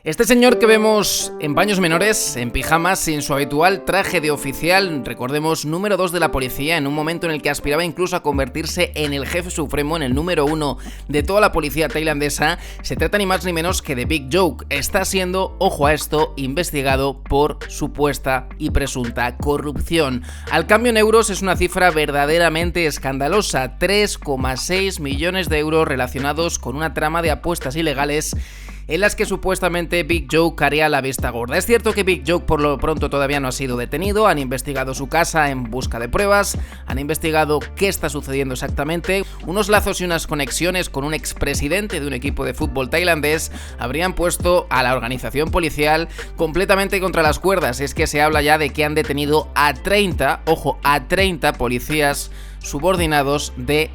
Este señor que vemos en paños menores, en pijamas, sin su habitual traje de oficial, recordemos, número 2 de la policía, en un momento en el que aspiraba incluso a convertirse en el jefe supremo, en el número 1 de toda la policía tailandesa, se trata ni más ni menos que de Big Joke. Está siendo, ojo a esto, investigado por supuesta y presunta corrupción. Al cambio en euros es una cifra verdaderamente escandalosa, 3,6 millones de euros relacionados con una trama de apuestas ilegales en las que supuestamente Big Joke haría la vista gorda. Es cierto que Big Joke por lo pronto todavía no ha sido detenido, han investigado su casa en busca de pruebas, han investigado qué está sucediendo exactamente, unos lazos y unas conexiones con un expresidente de un equipo de fútbol tailandés habrían puesto a la organización policial completamente contra las cuerdas. Es que se habla ya de que han detenido a 30, ojo, a 30 policías subordinados de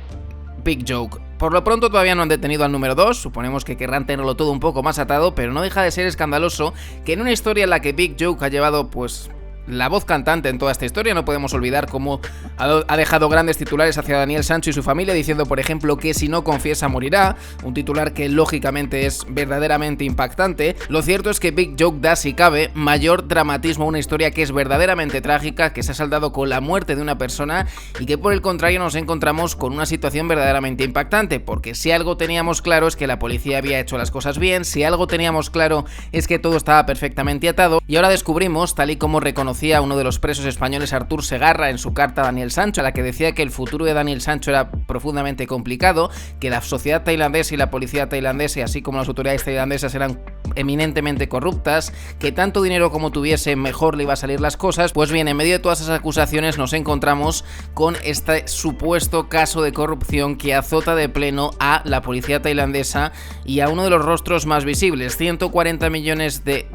Big Joke. Por lo pronto todavía no han detenido al número 2, suponemos que querrán tenerlo todo un poco más atado, pero no deja de ser escandaloso que en una historia en la que Big Joke ha llevado pues la voz cantante en toda esta historia, no podemos olvidar cómo ha dejado grandes titulares hacia Daniel Sancho y su familia, diciendo por ejemplo que si no confiesa morirá, un titular que lógicamente es verdaderamente impactante. Lo cierto es que Big Joke da, si cabe, mayor dramatismo a una historia que es verdaderamente trágica, que se ha saldado con la muerte de una persona y que por el contrario nos encontramos con una situación verdaderamente impactante, porque si algo teníamos claro es que la policía había hecho las cosas bien, si algo teníamos claro es que todo estaba perfectamente atado, y ahora descubrimos, tal y como reconoció uno de los presos españoles, Artur Segarra, en su carta a Daniel Sancho, a la que decía que el futuro de Daniel Sancho era profundamente complicado, que la sociedad tailandesa y la policía tailandesa, así como las autoridades tailandesas, eran eminentemente corruptas, que tanto dinero como tuviese mejor le iba a salir las cosas. Pues bien, en medio de todas esas acusaciones nos encontramos con este supuesto caso de corrupción que azota de pleno a la policía tailandesa y a uno de los rostros más visibles. 140 millones de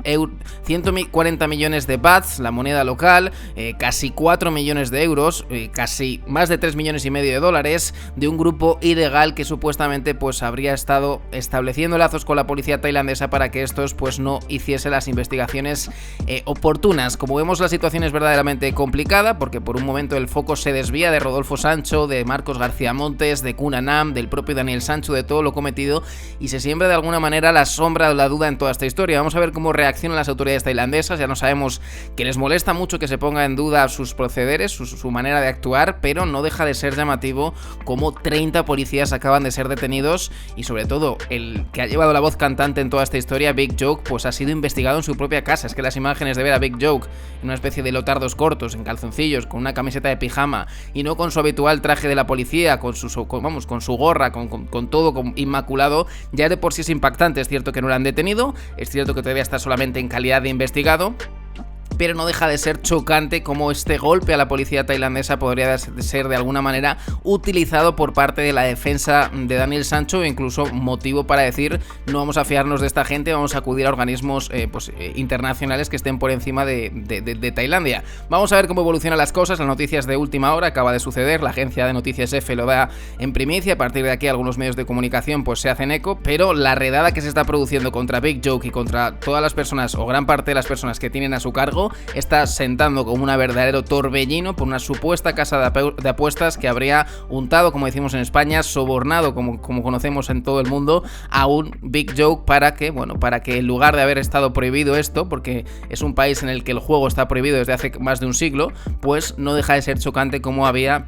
bahts, la moneda local, casi 4 millones de euros, casi más de 3 millones y medio de dólares, de un grupo ilegal que supuestamente pues habría estado estableciendo lazos con la policía tailandesa para que estos pues no hiciese las investigaciones oportunas. Como vemos, la situación es verdaderamente complicada, porque por un momento el foco se desvía de Rodolfo Sancho, de Marcos García Montes, de Kun Anam, del propio Daniel Sancho, de todo lo cometido, y se siembra de alguna manera la sombra de la duda en toda esta historia. Vamos a ver cómo reaccionan las autoridades tailandesas. Ya no sabemos que les molesta mucho que se ponga en duda sus procederes, su manera de actuar, pero no deja de ser llamativo como 30 policías acaban de ser detenidos, y sobre todo el que ha llevado la voz cantante en toda esta historia, Big Joke, pues ha sido investigado en su propia casa. Es que las imágenes de ver a Big Joke en una especie de leotardos cortos, en calzoncillos, con una camiseta de pijama y no con su habitual traje de la policía, con su gorra, con todo inmaculado, ya de por sí es impactante. Es cierto que no lo han detenido, es cierto que todavía está solamente en calidad de investigado, pero no deja de ser chocante cómo este golpe a la policía tailandesa podría ser de alguna manera utilizado por parte de la defensa de Daniel Sancho, e incluso motivo para decir no vamos a fiarnos de esta gente, vamos a acudir a organismos internacionales que estén por encima de Tailandia. Vamos a ver cómo evolucionan las cosas. Las noticias de última hora acaba de suceder, la agencia de noticias EFE lo da en primicia, a partir de aquí algunos medios de comunicación pues se hacen eco, pero la redada que se está produciendo contra Big Joke y contra todas las personas o gran parte de las personas que tienen a su cargo está sentando como un verdadero torbellino por una supuesta casa de apuestas que habría untado, como decimos en España, sobornado, como conocemos en todo el mundo, a un Big Joke para que en lugar de haber estado prohibido esto, porque es un país en el que el juego está prohibido desde hace más de un siglo, pues no deja de ser chocante cómo había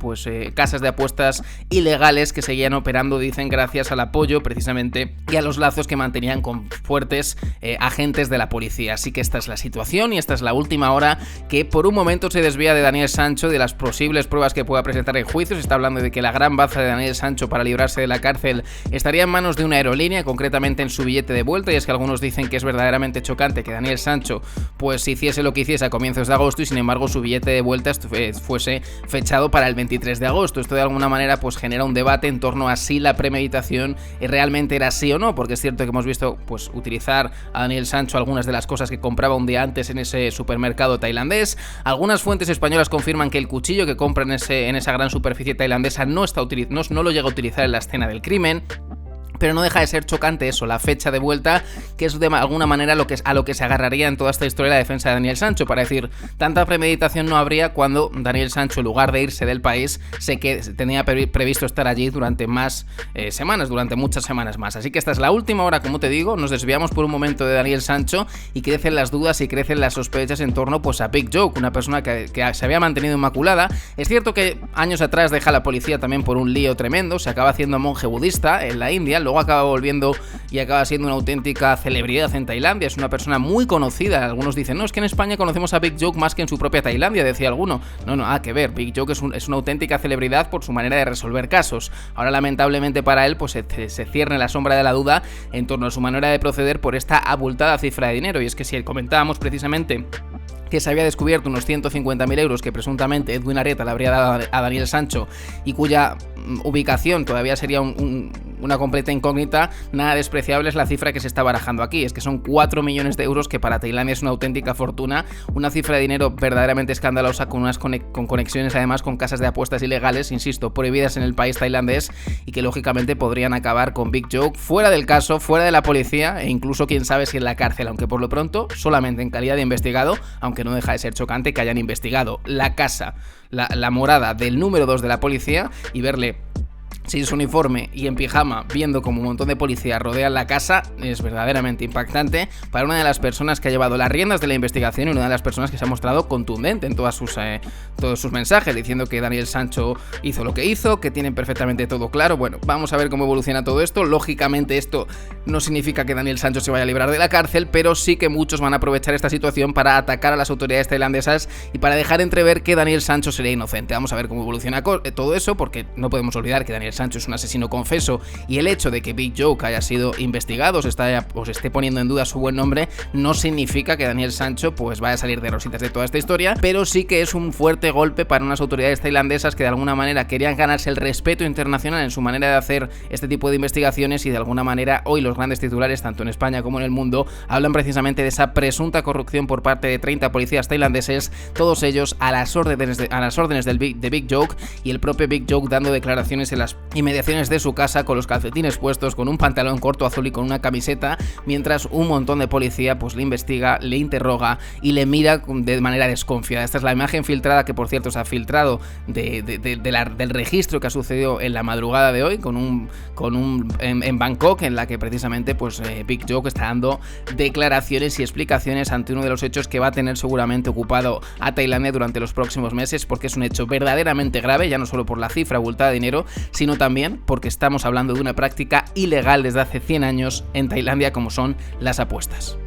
casas de apuestas ilegales que seguían operando, dicen, gracias al apoyo precisamente y a los lazos que mantenían con fuertes agentes de la policía. Así que esta es la situación y esta es la última hora que por un momento se desvía de Daniel Sancho, de las posibles pruebas que pueda presentar en juicio. Se está hablando de que la gran baza de Daniel Sancho para librarse de la cárcel estaría en manos de una aerolínea, concretamente en su billete de vuelta, y es que algunos dicen que es verdaderamente chocante que Daniel Sancho pues hiciese lo que hiciese a comienzos de agosto y sin embargo su billete de vuelta fuese fechado para el 23 de agosto. Esto de alguna manera pues genera un debate en torno a si la premeditación realmente era así o no, porque es cierto que hemos visto pues utilizar a Daniel Sancho algunas de las cosas que compraba un día antes en ese supermercado tailandés. Algunas fuentes españolas confirman que el cuchillo que compra en esa gran superficie tailandesa no lo llega a utilizar en la escena del crimen. Pero no deja de ser chocante eso, la fecha de vuelta, que es de alguna manera a lo que se agarraría en toda esta historia la defensa de Daniel Sancho, para decir, tanta premeditación no habría cuando Daniel Sancho, en lugar de irse del país, tenía previsto estar allí durante más semanas, durante muchas semanas más. Así que esta es la última hora, como te digo, nos desviamos por un momento de Daniel Sancho y crecen las dudas y crecen las sospechas en torno pues a Big Joke, una persona que se había mantenido inmaculada. Es cierto que años atrás deja a la policía también por un lío tremendo, se acaba haciendo monje budista en la India, luego acaba volviendo y acaba siendo una auténtica celebridad en Tailandia. Es una persona muy conocida. Algunos dicen, no, es que en España conocemos a Big Joke más que en su propia Tailandia, decía alguno. No, nada que ver. Big Joke es una auténtica celebridad por su manera de resolver casos. Ahora, lamentablemente para él, pues se cierne la sombra de la duda en torno a su manera de proceder por esta abultada cifra de dinero. Y es que si comentábamos precisamente que se había descubierto unos 150.000 euros que presuntamente Edwin Arrieta le habría dado a Daniel Sancho y cuya ubicación todavía sería una completa incógnita, nada despreciable es la cifra que se está barajando aquí. Es que son 4 millones de euros, que para Tailandia es una auténtica fortuna, una cifra de dinero verdaderamente escandalosa, con conexiones además con casas de apuestas ilegales, insisto, prohibidas en el país tailandés, y que lógicamente podrían acabar con Big Joke fuera del caso, fuera de la policía e incluso quién sabe si en la cárcel, aunque por lo pronto solamente en calidad de investigado, aunque no deja de ser chocante que hayan investigado la casa, la morada del número 2 de la policía y verle sin su uniforme y en pijama, viendo como un montón de policías rodean la casa. Es verdaderamente impactante para una de las personas que ha llevado las riendas de la investigación y una de las personas que se ha mostrado contundente en todos sus mensajes, diciendo que Daniel Sancho hizo lo que hizo, que tienen perfectamente todo claro. Bueno, vamos a ver cómo evoluciona todo esto. Lógicamente esto no significa que Daniel Sancho se vaya a librar de la cárcel, pero sí que muchos van a aprovechar esta situación para atacar a las autoridades tailandesas y para dejar entrever que Daniel Sancho sería inocente. Vamos a ver cómo evoluciona todo eso, porque no podemos olvidar que Daniel Sancho es un asesino confeso, y el hecho de que Big Joke haya sido investigado o se esté poniendo en duda su buen nombre no significa que Daniel Sancho pues vaya a salir de rositas de toda esta historia, pero sí que es un fuerte golpe para unas autoridades tailandesas que de alguna manera querían ganarse el respeto internacional en su manera de hacer este tipo de investigaciones, y de alguna manera hoy los grandes titulares tanto en España como en el mundo hablan precisamente de esa presunta corrupción por parte de 30 policías tailandeses, todos ellos a las órdenes de Big Joke, y el propio Big Joke dando declaraciones en las inmediaciones de su casa con los calcetines puestos, con un pantalón corto azul y con una camiseta, mientras un montón de policía pues le investiga, le interroga y le mira de manera desconfiada. Esta es la imagen filtrada, que por cierto se ha filtrado del registro que ha sucedido en la madrugada de hoy en Bangkok, en la que precisamente pues Big Joke está dando declaraciones y explicaciones ante uno de los hechos que va a tener seguramente ocupado a Tailandia durante los próximos meses, porque es un hecho verdaderamente grave, ya no solo por la cifra abultada de dinero, sino también porque estamos hablando de una práctica ilegal desde hace 100 años en Tailandia, como son las apuestas.